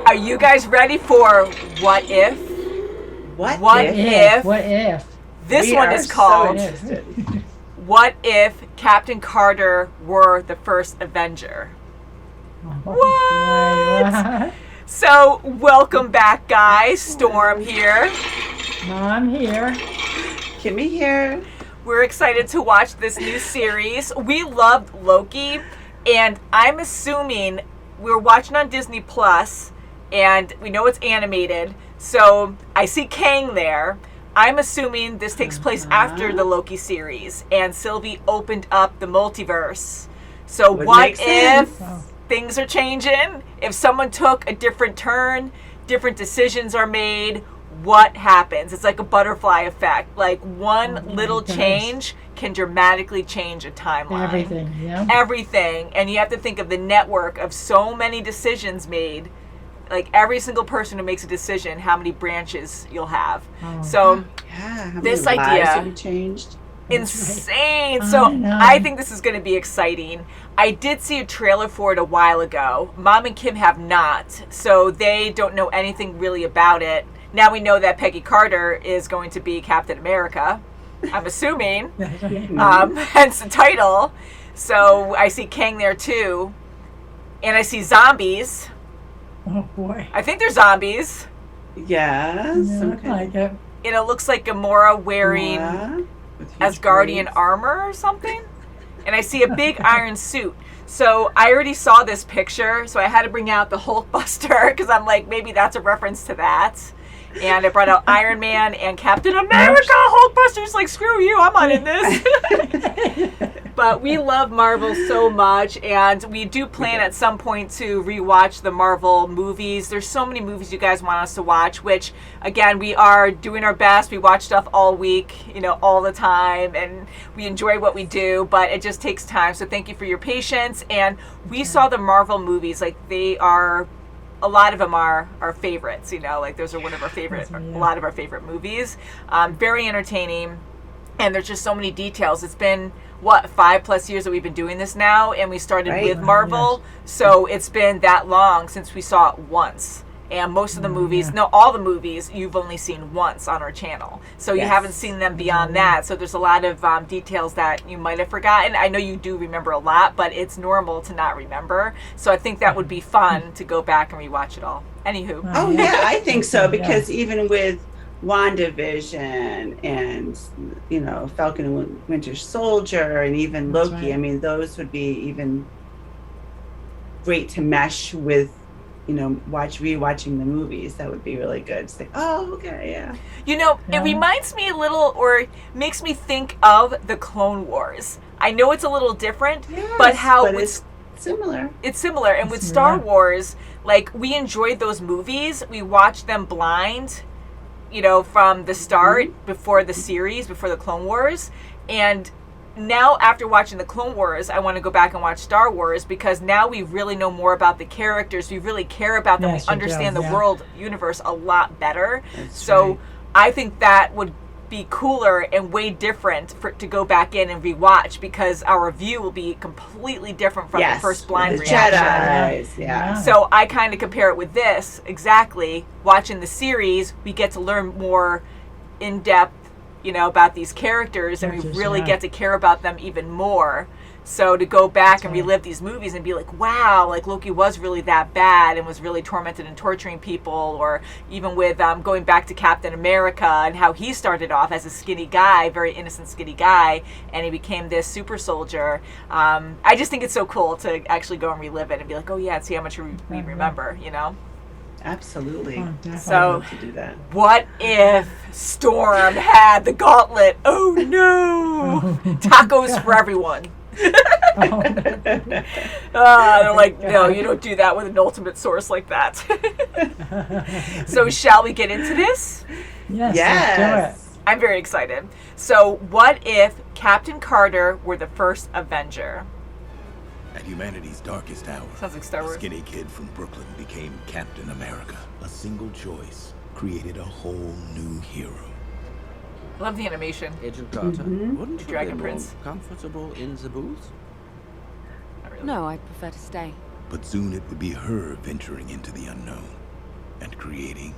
Are you guys ready for What If? What if? What if? This We one are is called so interested. What If Captain Carter Were the First Avenger? What? So, welcome back, guys. Storm here. Mom here. Kimmy here. We're excited to watch this new series. We loved Loki, and I'm assuming we're watching on Disney Plus, and we know it's animated. So I see Cheng there. I'm assuming this takes place after the Loki series, and Sylvie opened up the multiverse. So what if things are changing? If someone took a different turn, different decisions are made, what happens? It's like a butterfly effect. Like one little change can dramatically change a timeline. Everything, yeah. Everything. And you have to think of the network of so many decisions made. Like every single person who makes a decision, how many branches you'll have. So how this many lives idea have you changed? insane. So I think this is going to be exciting. I did see a trailer for it a while ago. Mom and Kim have not, so they don't know anything really about it. Now we know that Peggy Carter is going to be Captain America, I'm assuming, hence the title. So I see Cheng there too, and I see zombies. Oh boy. I think they're zombies. Yes. Yeah, Okay. like it. And it looks like Gamora wearing Asgardian braids. armor or something. And I see a big iron suit. So I already saw this picture, so I had to bring out the Hulkbuster because I'm like, maybe that's a reference to that. And I brought out Iron Man and Captain America. Hulkbuster's like, screw you, I'm not in this. But we love Marvel so much, and we do plan at some point to rewatch the Marvel movies. There's so many movies you guys want us to watch, which, again, we are doing our best. We watch stuff all week, all the time, and we enjoy what we do, but it just takes time. So thank you for your patience. And we saw the Marvel movies. Like, a lot of them are our favorites, like those are one of our favorite, a lot of our favorite movies. Very entertaining, and there's just so many details. It's been, 5+ years that we've been doing this now, and we started with Marvel, so it's been that long since we saw it once. And most of the movies, all the movies, you've only seen once on our channel. So you haven't seen them beyond that. So there's a lot of details that you might have forgotten. I know you do remember a lot, but it's normal to not remember. So I think that would be fun to go back and rewatch it all. Anywho. Oh, yeah, I think so. Because even with WandaVision and, Falcon and Winter Soldier and even Loki, I mean, those would be even great to mesh with rewatching the movies. That would be really good. It's like, oh, okay, yeah. It reminds me a little, or makes me think of the Clone Wars. I know it's a little different, but it's similar. It's similar. And with Star Wars, like, we enjoyed those movies. We watched them blind, from the start, before the series, before the Clone Wars. And now, after watching the Clone Wars, I want to go back and watch Star Wars because now we really know more about the characters. We really care about them. We understand the world universe a lot better. I think that would be cooler and way different to go back in and rewatch because our view will be completely different from the first blind reaction. Jedis, So I kind of compare it with this exactly. Watching the series, we get to learn more in depth, about these characters, and we really get to care about them even more. So to go back and relive these movies and be like, wow, like Loki was really that bad and was really tormented and torturing people, or even with going back to Captain America and how he started off as a skinny guy, very innocent skinny guy, and he became this super soldier. I just think it's so cool to actually go and relive it and be like, oh yeah, and see how much we remember, Absolutely. So, to do that. What if Storm had the gauntlet? Oh no! Tacos for everyone. They're like, no, you don't do that with an ultimate source like that. So, shall we get into this? Yes. Let's do it. I'm very excited. So, what if Captain Carter were the first Avenger? At humanity's darkest hour, Sounds like Star Wars. a skinny kid from Brooklyn became Captain America. A single choice created a whole new hero. I love the animation. Agent Carter, wouldn't you Dragon be Prince. more comfortable in the booth? Not really. No, I'd prefer to stay. But soon it would be her venturing into the unknown. and creating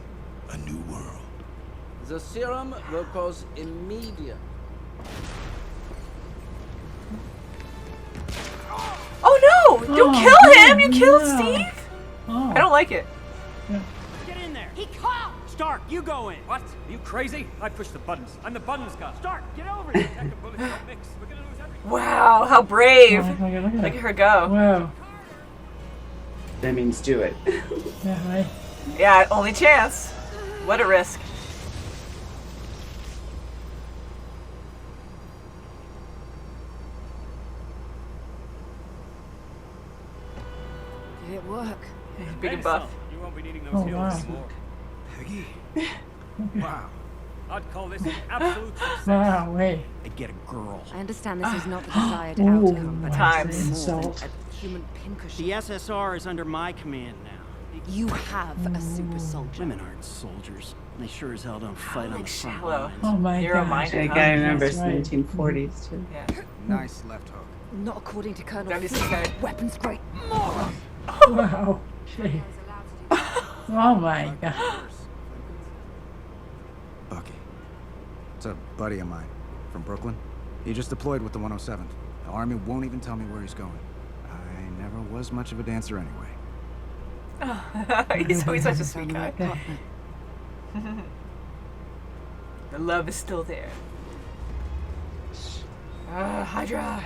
a new world. The serum will cause immediate. Oh no! You Oh, kill him! You killed no. Steve? Oh. I don't like it. Get in there! He caught! Stark, you go in! What? Are you crazy? I push the buttons. I'm the buttons guy. Stark, get over here! Check the bullets don't mix. We're gonna lose everything. Wow, how brave. Oh, look Look at at her go. Wow. That means do it. Yeah, right. Yeah, only chance. What a risk. Did it work? Big and buff. You won't be needing those Oh, heels wow. anymore. Peggy? Wow. I'd call this an absolute success. Wow, wait. I'd get a girl. I understand this is not the desired Ooh, outcome, but Times. it's more than Insult. a human pincushion. The SSR is under my command now. You have a super soldier. Women aren't soldiers. They sure as hell don't fight on like the front shallow. lines. Oh my You're a gosh. mind- I gotta remember it's That's right. 1940s too. Yeah. Nice left hook. Not according to Colonel That is Flynn. okay. Weapons grade moron. Wow. Gee. Oh my god. Bucky. It's a buddy of mine from Brooklyn. He just deployed with the 107th. The Army won't even tell me where he's going. I never was much of a dancer anyway. He's always such a sweet Found the guy. right partner. The love is still there. Hydra.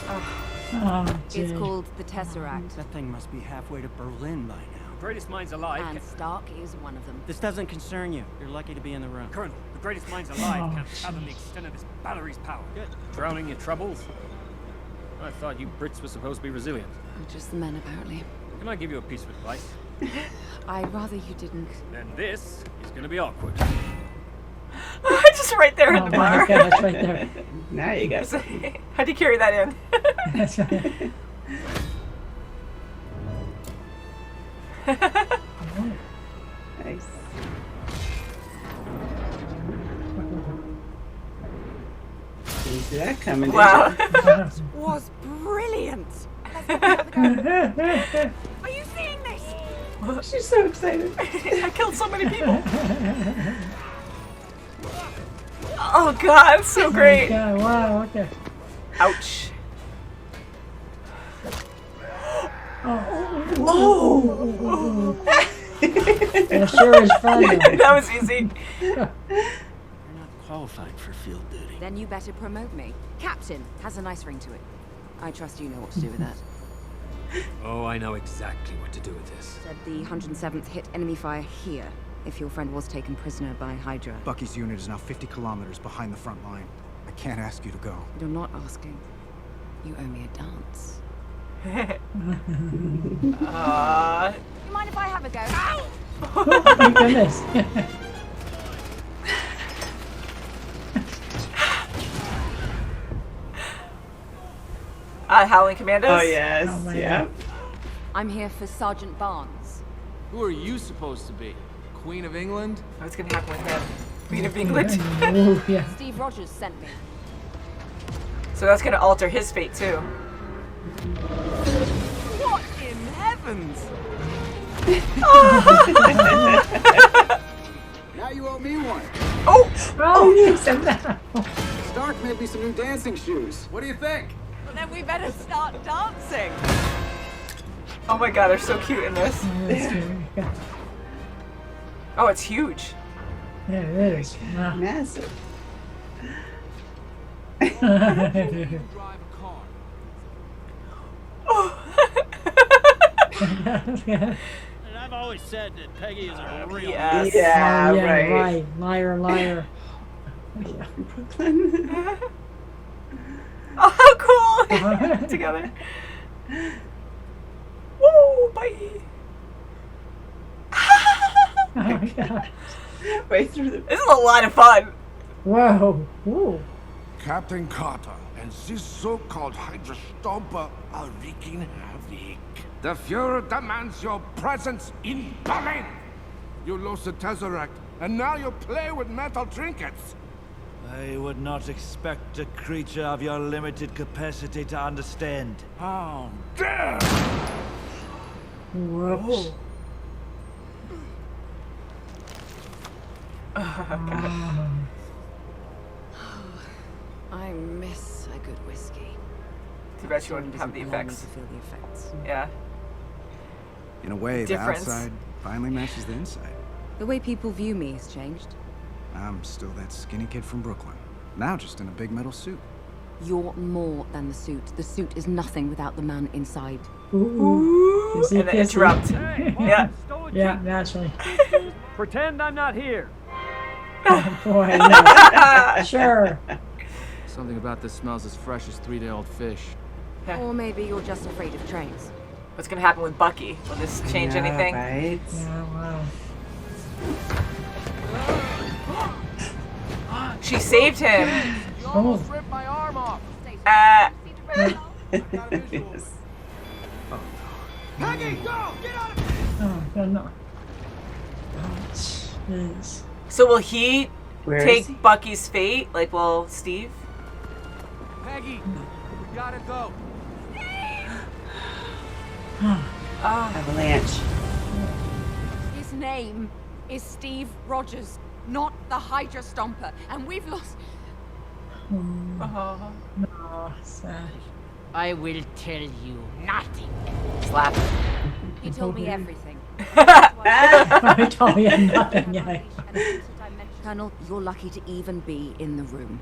Oh, It's gee. called the Tesseract, That thing must be halfway to Berlin by now. Greatest minds alive. and Stark is one of them. This doesn't concern you. You're lucky to be in the room. Colonel, the greatest minds alive Oh, can't fathom the extent of this battery's power. Drowning your troubles? I thought you Brits were supposed to be resilient. We're just the men, apparently. Can I give you a piece of advice? I'd rather you didn't. Then this is going to be awkward. Just right there in Oh the my bar. gosh, right there. Now you got How'd you carry that in? That's right. nice. Didn't see that coming. did Wow. ya? Was brilliant. Are you seeing this? She's so excited. I killed so many people. Oh god, so great. Yeah, wow, okay. Ouch. Oh! That sure is fun. though. That was easy. You're not qualified for field duty. Then you better promote me. Captain has a nice ring to it. I trust you know what to do with that. Oh, I know exactly what to do with this. Said the 107th hit enemy fire here, if your friend was taken prisoner by Hydra. Bucky's unit is now 50 kilometers behind the front line. I can't ask you to go. You're not asking. You owe me a dance. You mind if I have a go? Ow! Oh my goodness. Howling Commandos. Oh yes, Oh, my yeah. God. I'm here for Sergeant Barnes. Who are you supposed to be? Queen of England? What's gonna happen with him? Queen of England. Ooh, yeah. Steve Rogers sent me. So that's gonna alter his fate too. What in heavens? Now you owe me one. Oh! Oh, yes, and that. Stark made me some new dancing shoes. What do you think? Well, then we better start dancing. Oh my god, they're so cute in this. That's true, yeah. Oh, it's huge. Yeah, it is. Wow. Massive. Drive a car. And I've always said that Peggy is a real. Yes. Yeah, Oh, yeah, right. right. Liar, liar. Brooklyn. Oh, how cool! Together. Woo! Bye. Oh my god. right through the. This is a lot of fun. Whoa. Ooh. Captain Carter and this so-called Hydra Stomper are wreaking havoc. The Fuhrer demands your presence in Berlin. You lost the Tesseract, and now you play with metal trinkets. I would not expect a creature of your limited capacity to understand. How dare! Whoops. I miss a good whiskey. Too bad you wouldn't have the effects. To feel the effects. Yeah. In a way, Difference. the outside finally matches the inside. The way people view me has changed. I'm still that skinny kid from Brooklyn. Now just in a big metal suit. You're more than the suit. The suit is nothing without the man inside. Ooh. Is he And then kissing? interrupt. Hey, Yeah. Yeah, naturally. Pretend I'm not here. Oh, boy, no. Sure. Something about this smells as fresh as 3-day-old fish. Or maybe you're just afraid of trains. What's gonna happen with Bucky? Will this change Yeah, anything? Right? Yeah, wow. She saved him. You almost ripped my arm off. Yes. Peggy, go! Get out of Oh, God, no. Oh, jeez. So will he Where is take he? Bucky's fate? Like, will Steve? Peggy, we gotta go. Avalanche. His name is Steve Rogers, not the Hydra Stomper, and we've lost. Oh. No, sad. I will tell you nothing. Slap. He told me everything. I told you nothing yet. Colonel, you're lucky to even be in the room.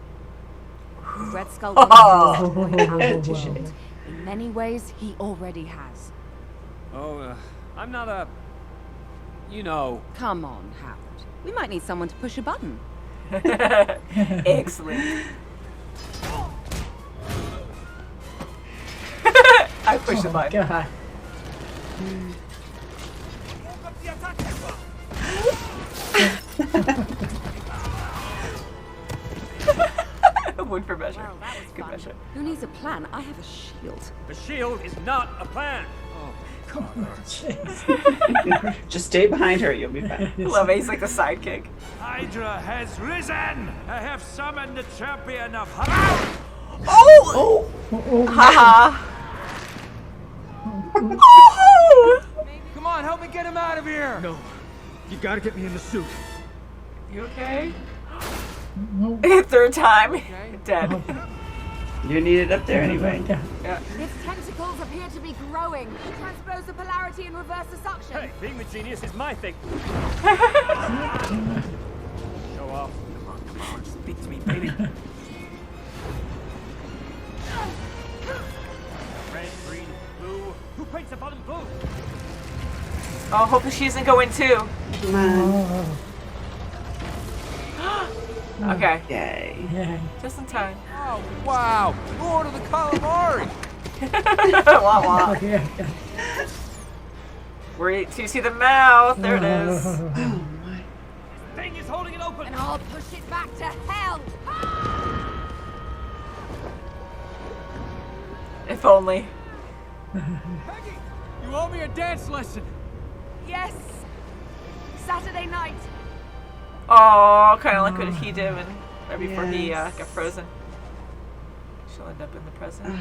Red Skull Oh. in many ways, he already has. Oh, I'm not a... You know. Come on, Howard. We might need someone to push a button. Excellent. I pushed the button. God. One for measure. Well, that was Good fun. measure. Who needs a plan? I have a shield. The shield is not a plan. Jeez. Just stay behind her, you'll be fine. Love it. He's like the sidekick. Hydra has risen! I have summoned the champion of Haram! Oh! Haha. Oh! Come on, help me get him out of here. No. You gotta get me in the suit. You okay? Third time. Dead. You need it up there anyway. Yeah. Its tentacles appear to be growing. Transpose the polarity and reverse the suction. Hey, being the genius is my thing. Show off. Come on, speak to me, baby. Red, green, blue. Who paints the bottom blue? Oh, hopefully she isn't going too. Come on. Okay. Yay. Yeah. Just in time. Oh, wow. Lord of the calamari. Wah wah. Yeah. Where do you see the mouth? There it is. Thing is holding it open. And I'll push it back to hell. If only. Peggy, you owe me a dance lesson. Yes. Saturday night. Oh, kind of like what he did when, right before he Yes. got frozen. She'll end up in the present.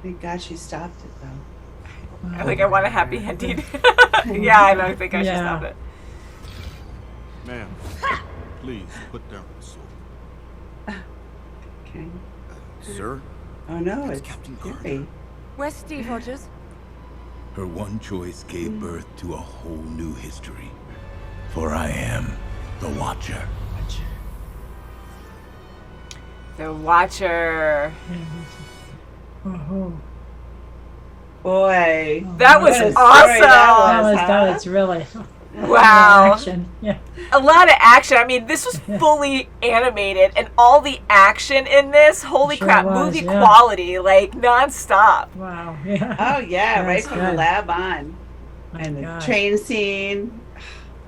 Thank God she stopped it though. I think I want a happy ending. Yeah, I don't think I should stop it. Ma'am, please put down the sword. Okay. Sir? Oh no, it's Captain Gary. Where's Steve Rogers? Her one choice gave birth to a whole new history. For I am the Watcher. The Watcher. Oh. Boy. That was What a story awesome. That was really. Wow. Action. Yeah. A lot of action. I mean, this was fully animated, and all the action in this, holy Sure crap, was, movie yeah. quality, like nonstop. Wow. Yeah. Oh yeah, right That's from the good. lab on. My And the God. train scene.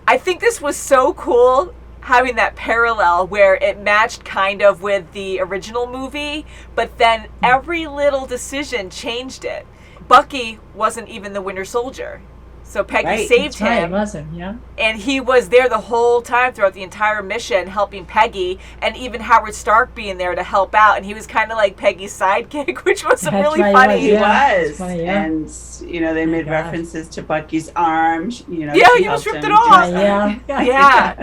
I think this was so cool having that parallel where it matched kind of with the original movie, but then every little decision changed it. Bucky wasn't even the Winter Soldier. So Peggy saved him. Right, it wasn't, yeah. And he was there the whole time throughout the entire mission helping Peggy, and even Howard Stark being there to help out. And he was kind of like Peggy's sidekick, which was really funny. He was. Funny, yeah. And, you know, they made references to Bucky's arms. You know, yeah, he was ripped it off. Yeah.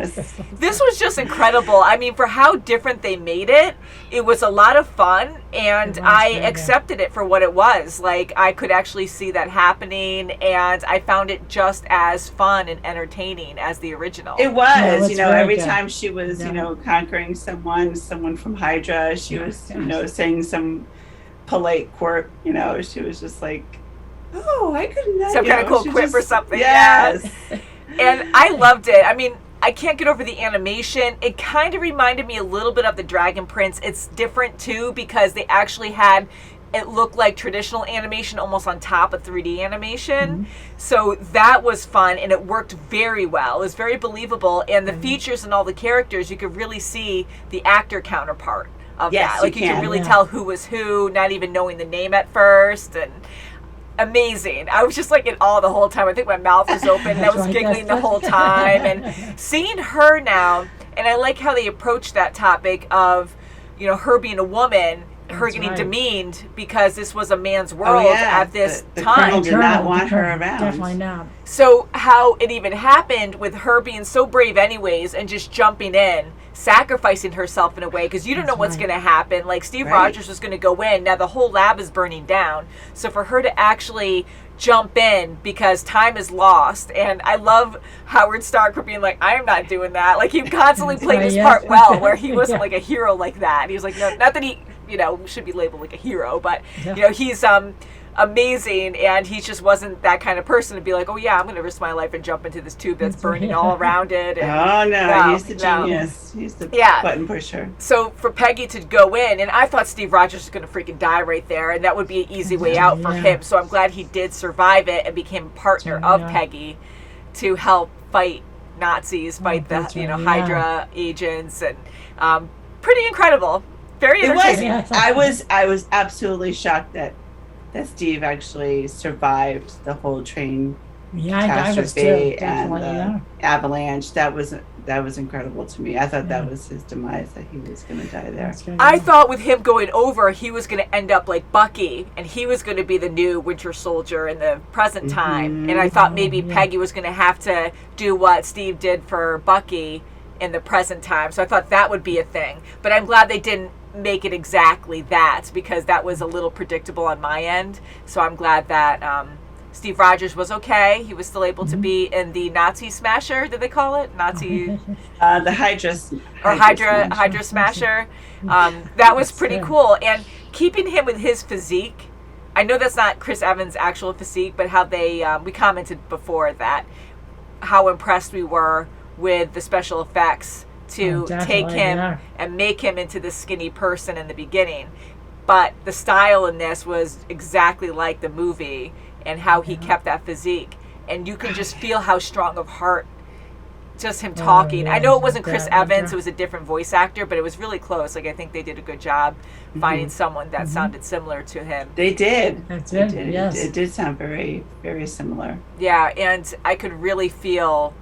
This was just incredible. I mean, for how different they made it, it was a lot of fun, and I accepted it for what it was. Like, I could actually see that happening, and I found it just as fun and entertaining as the original. It was, you know, every time she was, you know, conquering someone from Hydra, she was, you know, saying some polite quirk, you know, she was just like, oh, I couldn't. Some kind of cool quip or something. Yes. Yeah. And I loved it. I mean, I can't get over the animation. It kind of reminded me a little bit of the Dragon Prince. It's different too because they actually had it looked like traditional animation almost on top of 3D animation. So that was fun, and it worked very well. It was very believable, and the features and all the characters, you could really see the actor counterpart of that. Like you could really tell who was who, not even knowing the name at first, and amazing. I was just like in awe the whole time. I think my mouth was open and I was giggling the whole time. And seeing her now, and I like how they approached that topic of, you know, her being a woman, her getting demeaned because this was a man's world at this time. Colonel did not want her around. Definitely not. So how it even happened with her being so brave anyways and just jumping in, sacrificing herself in a way, because you don't know what's going to happen. Like Steve Rogers was going to go in. Now the whole lab is burning down. So for her to actually jump in because time is lost. And I love Howard Stark for being like, I am not doing that. Like he constantly played his part well, where he wasn't like a hero like that. He was like, no, not that he, you know, should be labeled like a hero, but you know, he's amazing, and he just wasn't that kind of person to be like, oh yeah, I'm going to risk my life and jump into this tube that's burning all around it. And, he's the genius. He's the button pusher. So for Peggy to go in, and I thought Steve Rogers was going to freaking die right there, and that would be an easy way out for him. So I'm glad he did survive it and became a partner of Peggy to help fight Nazis, fight the Hydra agents, and pretty incredible. Very entertaining. I was absolutely shocked that Steve actually survived the whole train catastrophe and the avalanche. That was incredible to me. I thought that was his demise, that he was going to die there. I thought with him going over, he was going to end up like Bucky, and he was going to be the new Winter Soldier in the present time. And I thought maybe Peggy was going to have to do what Steve did for Bucky in the present time. So I thought that would be a thing. But I'm glad they didn't make it exactly that, because that was a little predictable on my end. So I'm glad that Steve Rogers was okay. He was still able to be in the Nazi Smasher, did they call it? Nazi the Hydra Smasher. That was pretty cool. And keeping him with his physique, I know that's not Chris Evans' actual physique, but how they we commented before that how impressed we were with the special effects to take him and make him into this skinny person in the beginning. But the style in this was exactly like the movie, and how he kept that physique. And you can just feel how strong of heart, just him talking. I know it wasn't Chris Evans, it was a different voice actor, but it was really close. Like, I think they did a good job finding someone that sounded similar to him. They did. Yes. It did sound very, very similar. Yeah, and I could really feel,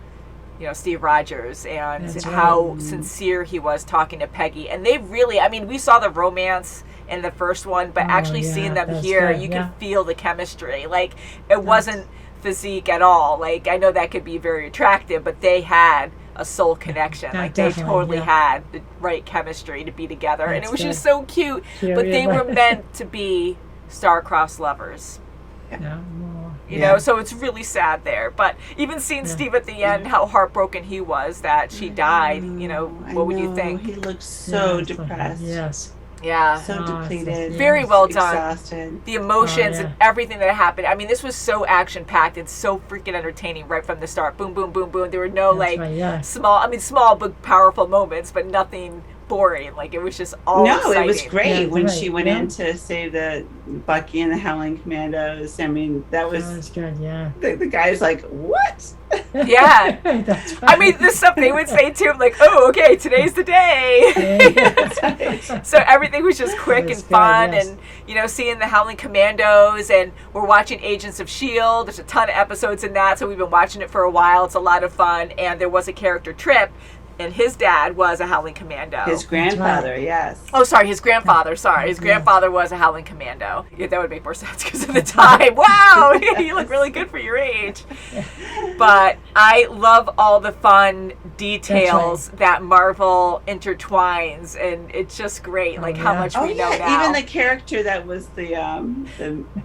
you know, Steve Rogers and how sincere he was talking to Peggy. And they really, I mean, we saw the romance in the first one, but actually seeing them here, you could feel the chemistry. Like, it wasn't physique at all. Like, I know that could be very attractive, but they had a soul connection. Like, they totally had the right chemistry to be together. And it was just so cute. But they were meant to be star-crossed lovers. You know, so it's really sad there. But even seeing Steve at the end, how heartbroken he was that she died, you know, what would you think? He looked so depressed. Yeah. So depleted. Very well done. Exhausted. The emotions and everything that happened. I mean, this was so action-packed and so freaking entertaining right from the start. Boom, boom, boom, boom. There were no small but powerful moments, but nothing boring. Like, it was just all No, exciting. it was great when right, she went in to save the Bucky and the Howling Commandos. I mean, that was good, yeah. The guy's like, what? Yeah. That's I mean, the stuff they would say too, like, oh, okay, today's the day. So everything was just quick and fun, and, you know, seeing the Howling Commandos, and we're watching Agents of S.H.I.E.L.D. There's a ton of episodes in that, so we've been watching it for a while. It's a lot of fun, and there was a character Trip, and his dad was a Howling Commando. His grandfather, yes. Oh, sorry, his grandfather. Sorry, his grandfather was a Howling Commando. Yeah, that would make more sense because of the time. Wow, you look really good for your age. But I love all the fun details that Marvel intertwines, and it's just great. Like how much we know now. Even the character that was the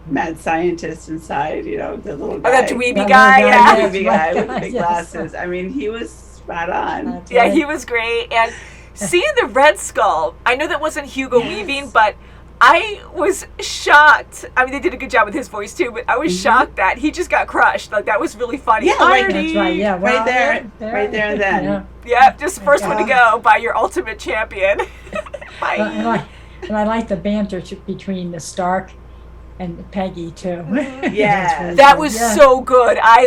mad scientist inside, you know, the little guy. Oh, that dweeby guy, yeah. The dweeby guy with the big glasses. I mean, he was spot on. Yeah, he was great. And seeing the Red Skull, I know that wasn't Hugo Weaving, but I was shocked. I mean, they did a good job with his voice too, but I was shocked that he just got crushed. Like, that was really funny. Yeah, Irony. That's right. Yeah, well, right there and then. Yeah, just first one to go by your ultimate champion. Bye. And I like the banter between the Stark and Peggy too. Yeah, that was so good. I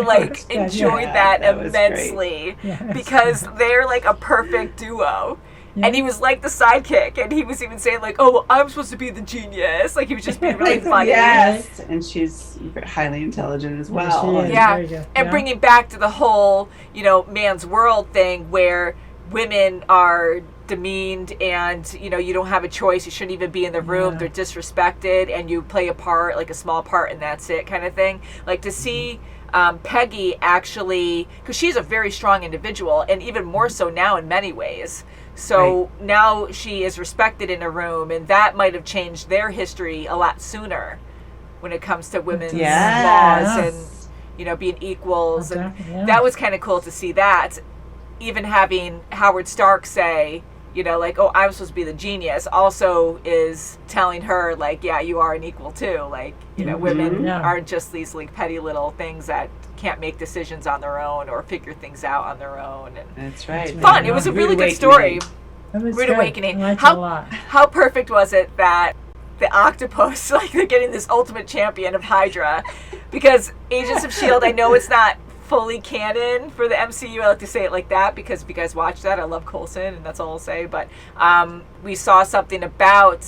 enjoyed that that was immensely because they're like a perfect duo. Yeah. And he was like the sidekick, and he was even saying like, "Oh, well, I'm supposed to be the genius." Like, he was just being really funny. Yes, and she's highly intelligent as well. Yeah, and bringing back to the whole, you know, man's world thing where women are demeaned and, you know, you don't have a choice. You shouldn't even be in the room. They're disrespected, and you play a part, like a small part, and that's it, kind of thing. Like, to see Peggy actually, because she's a very strong individual, and even more so now in many ways. So now she is respected in a room, and that might have changed their history a lot sooner when it comes to women's laws and, you know, being equals. And that was kind of cool to see that. Even having Howard Stark say, you know, like, "Oh, I'm supposed to be the genius," also is telling her, like, yeah, you are an equal too. Like, you know, women aren't just these like petty little things that can't make decisions on their own or figure things out on their own. And that's right. Fun. It was a really good story. Rude Awakening. How perfect was it that the octopus, like, they're getting this ultimate champion of Hydra, because Agents of S.H.I.E.L.D., I know it's not fully canon for the MCU. I like to say it like that because if you guys watch that, I love Coulson, and that's all I'll say. But we saw something about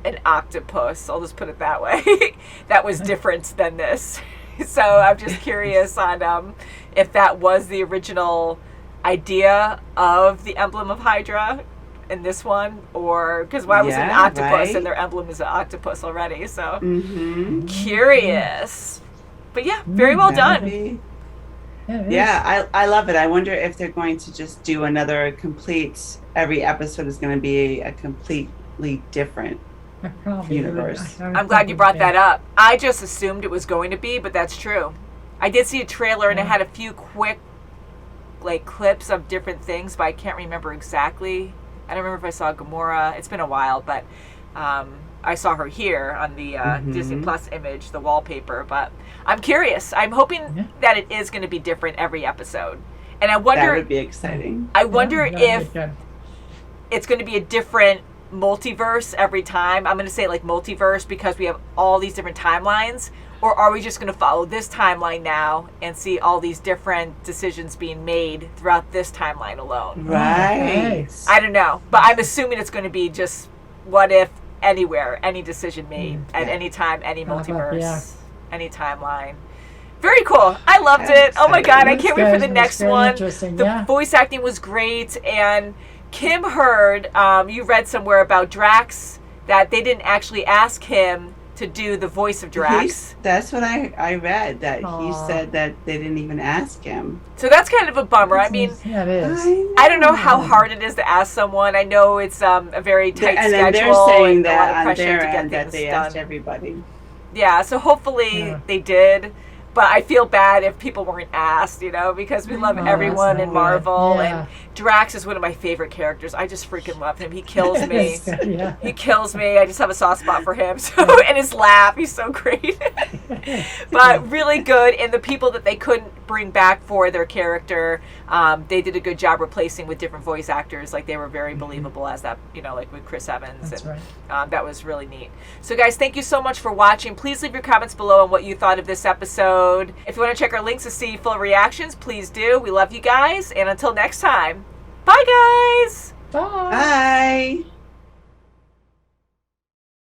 an octopus, I'll just put it that way, that was different than this. So I'm just curious on if that was the original idea of the emblem of Hydra in this one, or because why was it an octopus and their emblem is an octopus already? So curious. But yeah, very well done. I love it. I wonder if they're going to just do another complete, every episode is going to be a completely different universe. I'm glad you brought that up. I just assumed it was going to be, but that's true. I did see a trailer and it had a few quick like clips of different things, but I can't remember exactly. I don't remember if I saw Gamora. It's been a while, but I saw her here on the Disney Plus image, the wallpaper. But I'm curious. I'm hoping that it is going to be different every episode. And I wonder... That would be exciting. I wonder if it's going to be a different multiverse every time. I'm going to say like multiverse because we have all these different timelines. Or are we just going to follow this timeline now and see all these different decisions being made throughout this timeline alone? Right. I don't know. But I'm assuming it's going to be just what if anywhere, any decision made at any time, any multiverse, any timeline. Very cool. I loved it. Oh my God. I can't wait for the next one. The voice acting was great. And Kim heard, you read somewhere about Drax, that they didn't actually ask him to do the voice of Drax. That's what I read, that he said that they didn't even ask him. So that's kind of a bummer. I mean, it is. I don't know how hard it is to ask someone. I know it's a very tight schedule. And they're saying and that a lot of on pressure their to get end that they asked done. everybody. Yeah, so hopefully they did. But I feel bad if people weren't asked, you know, because we love everyone in Marvel. And Drax is one of my favorite characters. I just freaking love him. He kills me. He kills me. I just have a soft spot for him. So, and his laugh, he's so great. But really good. And the people that they couldn't bring back for their character. They did a good job replacing with different voice actors. Like, they were very believable as that, you know, like with Chris Evans. That's and right. that was really neat. So guys, thank you so much for watching. Please leave your comments below on what you thought of this episode. If you want to check our links to see full reactions, please do. We love you guys, and until next time, bye guys. Bye. Bye.